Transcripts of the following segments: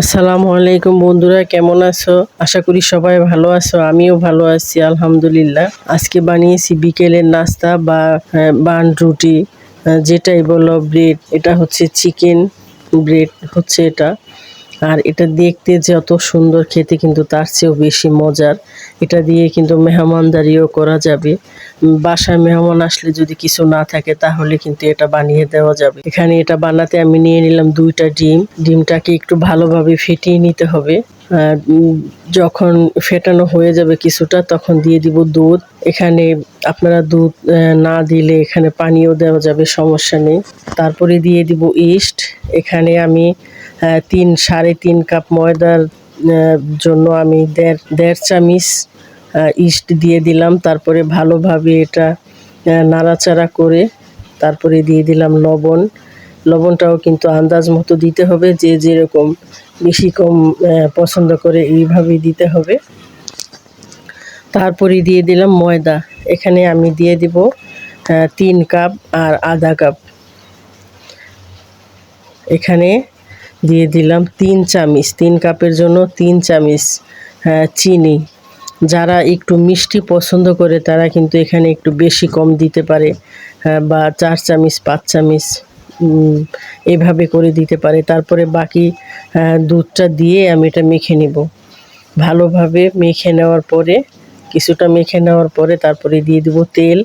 আসসালামু আলাইকুম বন্ধুরা, কেমন আছো? আশা করি সবাই ভালো আছো। আমিও ভালো আছি আলহামদুলিল্লাহ। আজকে বানিয়েছি বিকেলের নাস্তা বা বান রুটি, যেটাই বলো ব্রেড। এটা হচ্ছে চিকেন ব্রেড হচ্ছে এটা। আর এটা দেখতে যত সুন্দর, খেতে কিন্তু তার চেয়েও বেশি মজার। এটা দিয়ে কিন্তু মেহমানদারিও করা যাবে। বাসায় মেহমান আসলে যদি কিছু না থাকে তাহলে কিন্তু এটা বানিয়ে দেওয়া যাবে। এখানে এটা বানাতে আমি নিয়ে নিলাম 2টা ডিম। ডিমটাকে একটু ভালোভাবে ফেটিয়ে নিতে হবে। যখন ফেটানো হয়ে যাবে কিছুটা, তখন দিয়ে দিব দুধ। এখানে আপনারা দুধ না দিলে এখানে পানিও দেওয়া যাবে, সমস্যা নেই। তারপরে দিয়ে দিব ইস্ট। এখানে আমি 3-3.5 কাপ ময়দার জন্য আমি দেড় চামচ ইস্ট দিয়ে দিলাম। তারপরে ভালোভাবে এটা নাড়াচাড়া করে তারপরে দিয়ে দিলাম লবণ। লবণটাও কিন্তু আন্দাজ মতো দিতে হবে, যে যেরকম বেশি কম পছন্দ করে এইভাবেই দিতে হবে। তারপরে দিয়ে দিলাম ময়দা। এখানে আমি দিয়ে দিব 3 কাপ আর আধা কাপ। এখানে দিয়ে দিলাম 3 চামচ, 3 কাপের জন্য 3 চামচ চিনি। যারা একটু মিষ্টি পছন্দ করে তারা কিন্তু এখানে একটু বেশি কম দিতে পারে, বা 4 চামচ 5 চামচ এভাবে করে দিতে পারে। তারপরে বাকি দুধটা দিয়ে আমি এটা মেখে নিব। ভালোভাবে মেখে নেওয়ার পরে, কিছুটা মেখে নেওয়ার পরে তারপরে দিয়ে দিব তেল।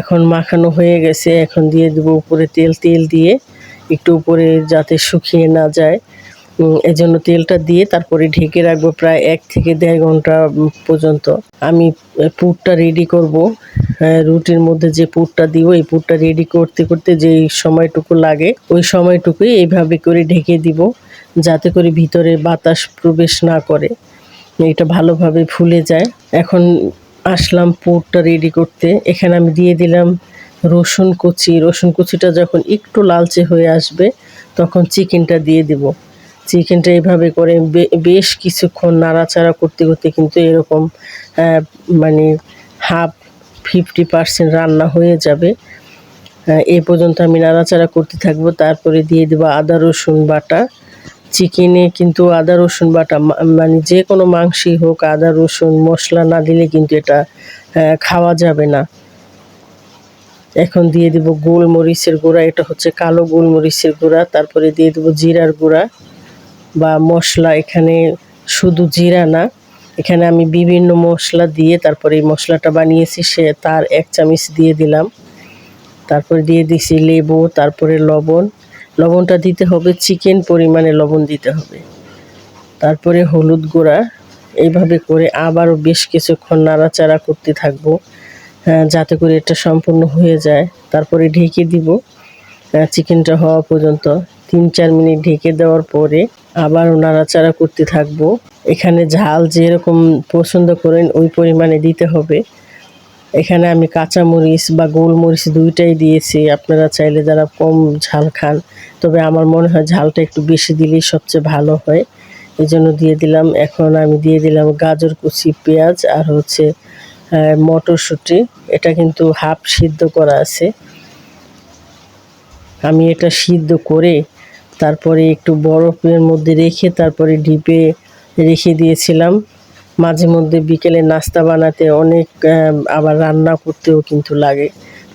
এখন মাখানো হয়ে গেছে, এখন দিয়ে দেব উপরে তেল। তেল দিয়ে একটু উপরে যাতে শুকিয়ে না যায়, এজন্য তেলটা দিয়ে তারপরে ঢেকে রাখবো প্রায় 1 থেকে 1.5 ঘন্টা পর্যন্ত। আমি পুরটা রেডি করব। রুটির মধ্যে যে পুরটা দিব, এই পুরটা রেডি করতে করতে যেই সময়টুকু লাগে ওই সময়টুকুই এইভাবে করে ঢেকে দিব, যাতে করে ভিতরে বাতাস প্রবেশ না করে, এটা ভালোভাবে ফুলে যায়। এখন আসলাম পুরটা রেডি করতে। এখানে আমি দিয়ে দিলাম রসুন কুচি। রসুন কুচিটা যখন একটু লালচে হয়ে আসবে তখন চিকেনটা দিয়ে দিব। চিকেনটা এইভাবে করে বেশ কিছুক্ষণ নাড়াচাড়া করতে করতে কিন্তু এরকম মানে 50% রান্না হয়ে যাবে। এই পর্যন্ত আমি নাড়াচাড়া করতে থাকবো। তারপরে দিয়ে দেবো আদা রসুন বাটা। চিকেনে কিন্তু আদা রসুন বাটা, মানে যে কোনো মাংসই হোক, আদা রসুন মশলা না দিলে কিন্তু এটা খাওয়া যাবে না। এখন দিয়ে দিব গোলমরিচের গুঁড়া, এটা হচ্ছে কালো গোলমরিচের গুঁড়া। তারপরে দিয়ে দেবো জিরার গুঁড়া বা মশলা। এখানে শুধু জিরা না, এখানে আমি বিভিন্ন মশলা দিয়ে তারপরে এই মশলাটা বানিয়েছি, তার 1 চামচ দিয়ে দিলাম। তারপরে দিয়ে দিছি লেবু, তারপরে লবণ। লবণটা দিতে হবে চিকেন পরিমাণে লবণ দিতে হবে। তারপরে হলুদ গুঁড়া। এইভাবে করে আবারও বেশ কিছুক্ষণ নাড়াচাড়া করতে থাকবো, যাতে করে এটা সম্পূর্ণ হয়ে যায়। তারপরে ঢেকে দিব চিকেনটা হওয়া পর্যন্ত। 3-4 মিনিট ঢেকে দেওয়ার পরে আবারও নাড়াচাড়া করতে থাকবো। এখানে ঝাল যেরকম পছন্দ করেন ওই পরিমাণে দিতে হবে। এখানে আমি কাঁচামরিচ বা গোলমরিচ 2টাই দিয়েছি। আপনারা চাইলে যারা কম ঝাল খান, তবে আমার মনে হয় ঝালটা একটু বেশি দিলেই সবচেয়ে ভালো হয়, এই জন্য দিয়ে দিলাম। এখন আমি দিয়ে দিলাম গাজর কুচি, পেঁয়াজ আর হচ্ছে মটরশুঁটি। এটা কিন্তু হাফ সিদ্ধ করা আছে। আমি এটা সিদ্ধ করে তারপরে একটু বরফের মধ্যে রেখে তারপরে ডিপে রেখে দিয়েছিলাম। মাঝে মধ্যে বিকেলে নাস্তা বানাতে অনেক, আবার রান্না করতেও কিন্তু লাগে।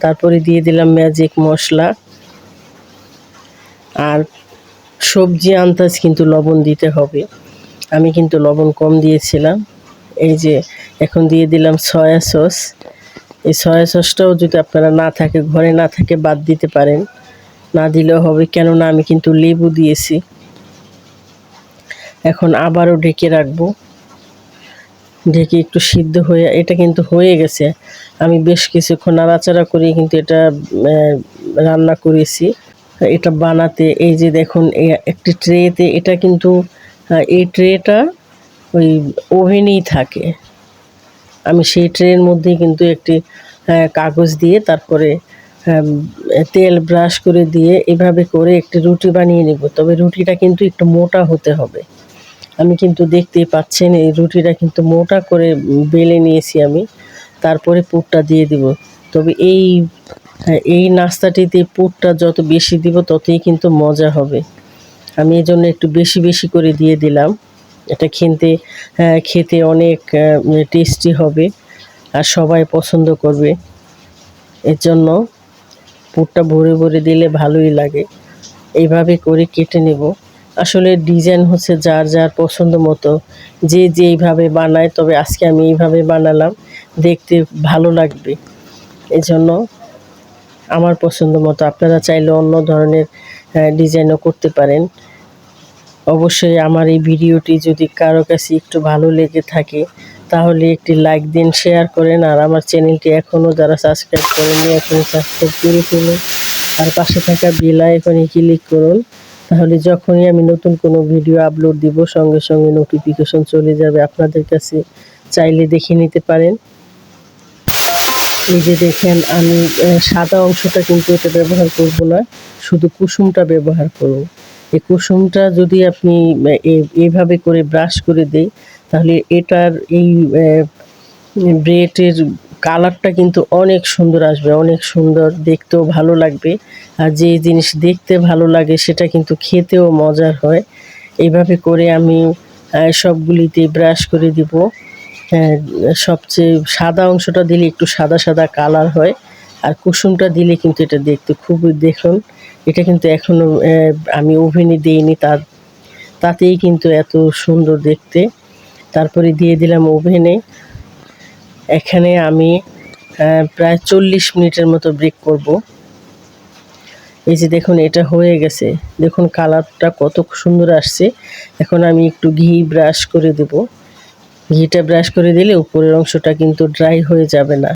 তারপরে দিয়ে দিলাম ম্যাজিক মশলা। আর সবজি আন্দাজ কিন্তু লবণ দিতে হবে। আমি কিন্তু লবণ কম দিয়েছিলাম। এই যে এখন দিয়ে দিলাম সয়া সস। এই সয়া সসটাও যদি আপনারা না থাকে, ঘরে না থাকে, বাদ দিতে পারেন, না দিলেও হবে, কেননা আমি কিন্তু লেবু দিয়েছি। এখন আবারও ঢেকে রাখবো। ঢেকে একটু সিদ্ধ হয়ে, এটা কিন্তু হয়ে গেছে। আমি বেশ কিছুক্ষণ নাড়াচাড়া করে কিন্তু এটা রান্না করেছি। এটা বানাতে এই যে দেখুন, একটি ট্রেতে, এটা কিন্তু এই ট্রেটা ওই ওভেনেই থাকে। আমি সেই ট্রের মধ্যে কিন্তু একটি কাগজ দিয়ে তারপরে তেল ব্রাশ করে দিয়ে এভাবে করে একটি রুটি বানিয়ে নেব। তবে রুটিটা কিন্তু একটু মোটা হতে হবে। আমি কিন্তু দেখতেই পাচ্ছেন এই রুটিটা কিন্তু মোটা করে বেলে নিয়েছি আমি। তারপরে পুরটা দিয়ে দিব। তবে এই নাস্তাটিতে পুরটা যত বেশি দিব ততই কিন্তু মজা হবে। আমি এই জন্য একটু বেশি বেশি করে দিয়ে দিলাম। এটা খেতে অনেক টেস্টি হবে আর সবাই পছন্দ করবে। এর জন্য পুরটা ভরে ভরে দিলে ভালোই লাগে। এইভাবে করে কেটে নেব। আসলে ডিজাইন হচ্ছে যার যার পছন্দ মতো, যে যেইভাবে বানায়, তবে আজকে আমি এইভাবে বানালাম, দেখতে ভালো লাগবে। এজন্য আমার পছন্দ মতো আপনারা চাইলে অন্য ধরনের ডিজাইনও করতে পারেন। অবশ্যই আমার এই ভিডিওটি যদি কারো কাছে একটু ভালো লেগে থাকে তাহলে একটি লাইক দিন, শেয়ার করেন। আর আমার চ্যানেলটি এখনও যারা সাবস্ক্রাইব করেননি এখনই সাবস্ক্রাইব করে ফেলুন, আর পাশে থাকা বেল আইকনে ক্লিক করুন। তাহলে যখনই আমি নতুন কোনো ভিডিও আপলোড দিব সঙ্গে সঙ্গে নোটিফিকেশন চলে যাবে আপনাদের কাছে, চাইলে দেখে নিতে পারেন। এই যে দেখেন, আমি সাদা অংশটা কিন্তু এটা ব্যবহার করব না, শুধু কুসুমটা ব্যবহার করব। এই কুসুমটা যদি আপনি এইভাবে করে ব্রাশ করে দেই তাহলে এটার এই ব্রেডের কালারটা কিন্তু অনেক সুন্দর আসবে, অনেক সুন্দর, দেখতেও ভালো লাগবে। আর যে জিনিস দেখতে ভালো লাগে সেটা কিন্তু খেতেও মজার হয়। এইভাবে করে আমি সবগুলিতে ব্রাশ করে দিব। হ্যাঁ, সবচেয়ে সাদা অংশটা দিলে একটু সাদা সাদা কালার হয়, আর কুসুমটা দিলে কিন্তু এটা দেখতে খুবই, দেখুন এটা কিন্তু এখনও আমি ওভেনে দিইনি, তাতেই কিন্তু এত সুন্দর দেখতে। তারপরে দিয়ে দিলাম ওভেনে। এখানে আমি প্রায় 40 মিনিটের মতো বেক করব। এই যে দেখুন এটা হয়ে গেছে, দেখুন কালারটা কত সুন্দর আসছে। এখন আমি একটু ঘি ব্রাশ করে দেব। ঘিটা ব্রাশ করে দিলে উপরের অংশটা কিন্তু ড্রাই হয়ে যাবে না।